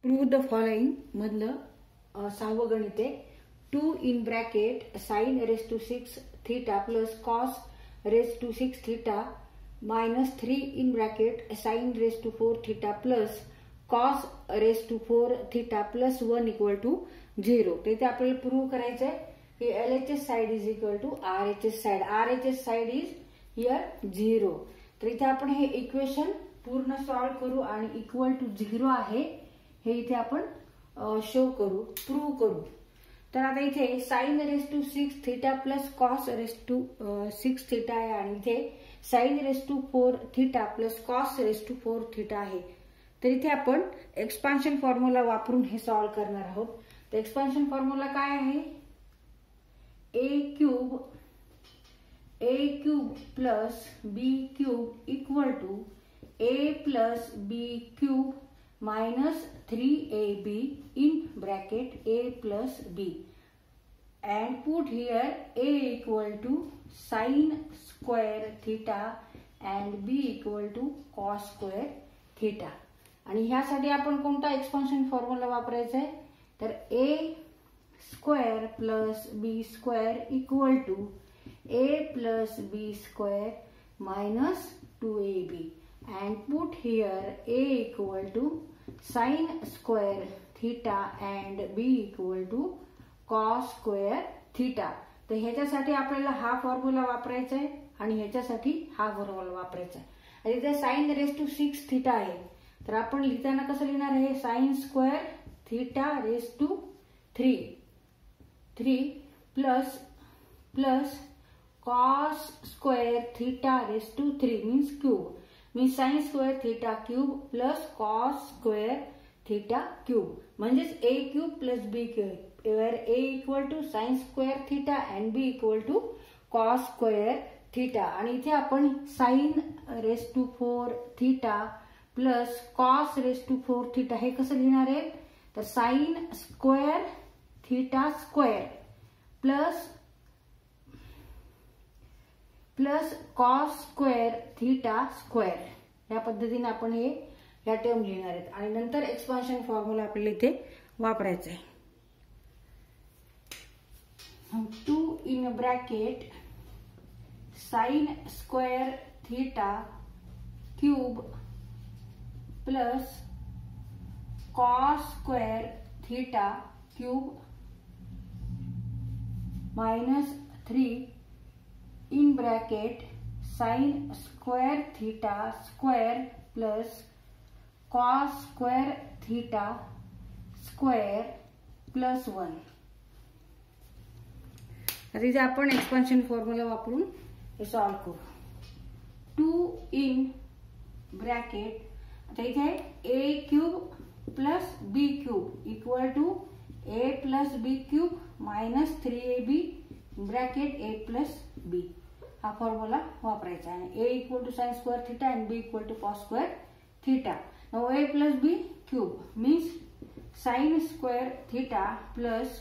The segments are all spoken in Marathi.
प्रूव्ह द फॉलोइंग मधलं 6वं गणित आहे. 2 in bracket sine raise to 6 theta plus cos raise to 6 theta minus 3 in bracket sine raise to 4 theta plus cos raise to 4 theta plus 1 equal to 0. तर इथे आपल्याला प्रूव्ह करायचं आहे की LHS side is equal to RHS side. RHS side is here 0. तर इथे आपण हे इक्वेशन पूर्ण सॉल्व करू आणि इक्वल टू 0 आहे हे इथे आपण शो करू, प्रूव्ह करू. तर आता इथे sine raise to 6 theta plus cos raise to 6 theta आहे आणि इथे sine raise to 4 theta plus cos raise to 4 theta आहे. तर इथे आपण एक्सपान्शन फॉर्म्युला वापरून हे सॉल्व करणार आहोत. तर एक्सपान्शन फॉर्म्युला काय आहे? a cube plus b cube equal to a plus b cube minus 3ab in bracket a plus b and put here a equal to sin square theta and b equal to cos square theta. आणि ह्यासाठी आपण कोणता एक्सपान्शन फॉर्म्युला वापरायचा आहे? तर a square plus b square equal to a plus b square minus 2ab and put here a equal to sin square theta and b equal to cos square theta. तर ह्याच्यासाठी आपल्याला हा फॉर्म्युला वापरायचा आहे आणि ह्याच्यासाठी हा फॉर्म्युला वापरायचा आहे. आणि इथे sin रेस टू 6 थीटा आहे. तर आपण लिहिताना कसं लिहिणार आहे? sin square theta raise to 3 plus cos square theta raise to 3 means cube. Means sine square theta cube plus cos square theta cube म्हणजेच a cube plus b cube where a equal to sine square theta and b equal to cos square theta. आणि इथे आपण sine raise to 4 theta plus cos raise to 4 theta हे कसं लिहिणार आहे? तर sine square theta square plus cos square theta square या पद्धतीने आपण या टर्म लिहिणार आहेत. आणि नंतर एक्सपान्शन फॉर्म्युला आपल्याला इथे वापरायचा आहे. 2 in bracket sine square theta cube plus cos square theta cube minus 3 in bracket sin square theta square plus cos square theta square plus 1. आता इथे आपण एक्सपान्शन फॉर्म्युला वापरून हे सॉल्व करू. 2 इन ब्रॅकेट आता इथे a cube plus b cube equal to a plus b cube minus 3ab bracket a plus b हा फॉर्म्युला वापरायचा आहे. a equal to sine square theta and b equal to cos square theta. Now a plus b cube means sine square theta plus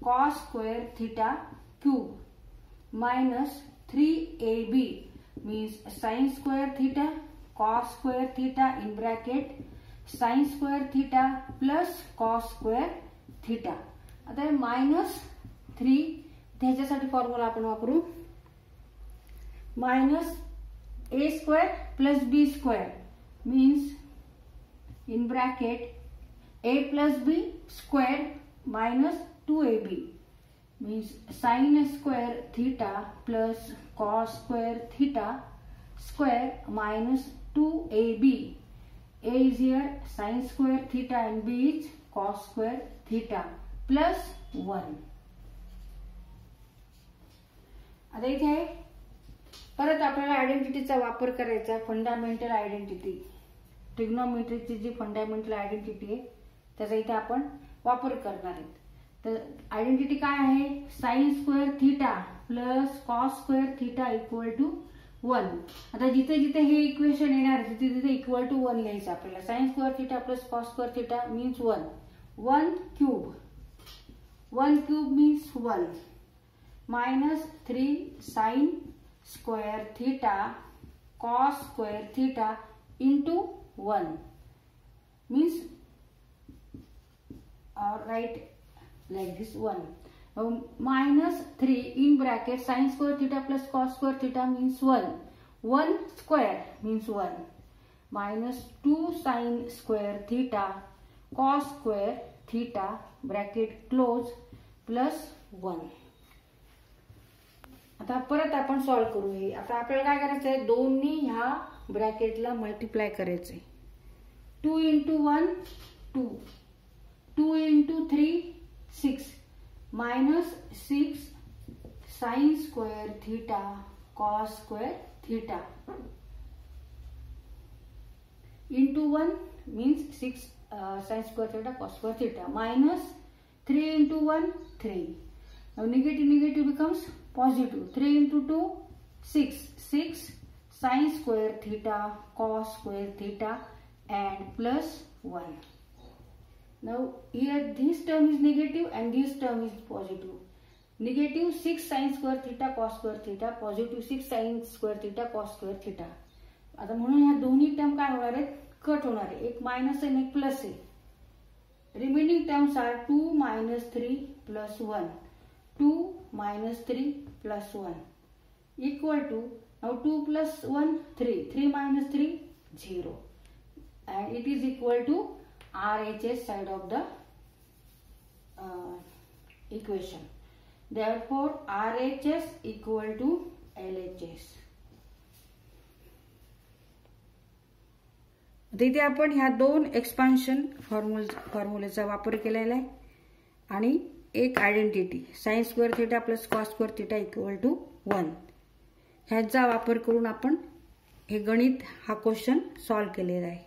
cos square theta cube minus 3ab means sine square theta cos square theta in bracket sine square theta plus cos square theta. आता मायनस 3 ह्याच्यासाठी फॉर्म्युला आपण वापरू. Minus a square plus b square means in bracket a plus b square minus 2ab means sine square theta plus cos square theta square minus 2ab. a is here sine square theta and b is cos square theta plus 1. आता इथे परत आपल्याला आयडेंटिटीचा वापर करायचा. फंडामेंटल आयडेंटिटी ट्रिग्नोमेट्रीची जी फंडामेंटल आयडेंटिटी आहे त्याचा इथे आपण वापर करणार आहेत. तर आयडेंटिटी काय आहे? Sine square theta plus cos square theta equal to 1. आता जिथे जिथे हे इक्वेशन येणार तिथे तिथे इक्वल टू 1 लिहायचं आपल्याला. Sign square theta plus cos square theta means 1. 1 cube means 1 minus 3 sign square theta cos square theta into 1 means or write like this 1. Now minus 3 in bracket sin square theta plus cos square theta means 1. 1 square means 1. Minus 2 sin square theta cos square theta bracket close plus 1. आता परत आपण सॉल्व करू. हे आता आपल्याला काय करायचं आहे, दोन्ही ह्या ब्रॅकेटला मल्टिप्लाय करायचे. 2 into 1 2, 2 into 3 6, minus 6 sin square theta cos square theta into 1 means 6 sin square theta cos square theta minus 3 into 1 3. Now negative becomes positive. 3 into 2 6 sin square theta cos square theta and plus 1. Now here this term is negative and this term is positive. Negative 6 sin square theta cos square theta, positive 6 sin square theta cos square theta. आता म्हणून ह्या दोन्ही टर्म काय होणार आहेत, कट होणार आहे. एक मायनस आहे एक प्लस आहे. Remaining terms are 2 minus 3 plus 1. 2 minus 3 plus 1 equal to, now 2 plus 1 3, 3 minus 3 0, and it is equal to RHS side of the equation. Therefore RHS equal to LHS. तिथे आपण ह्या दोन एक्सपान्शन फॉर्म्युलेचा वापर केलेला आहे आणि एक identity sine square theta plus cos square theta equal to 1 ह्याचा वापर करून आपण हे गणित हा क्वेश्चन सॉल्व केलेला आहे.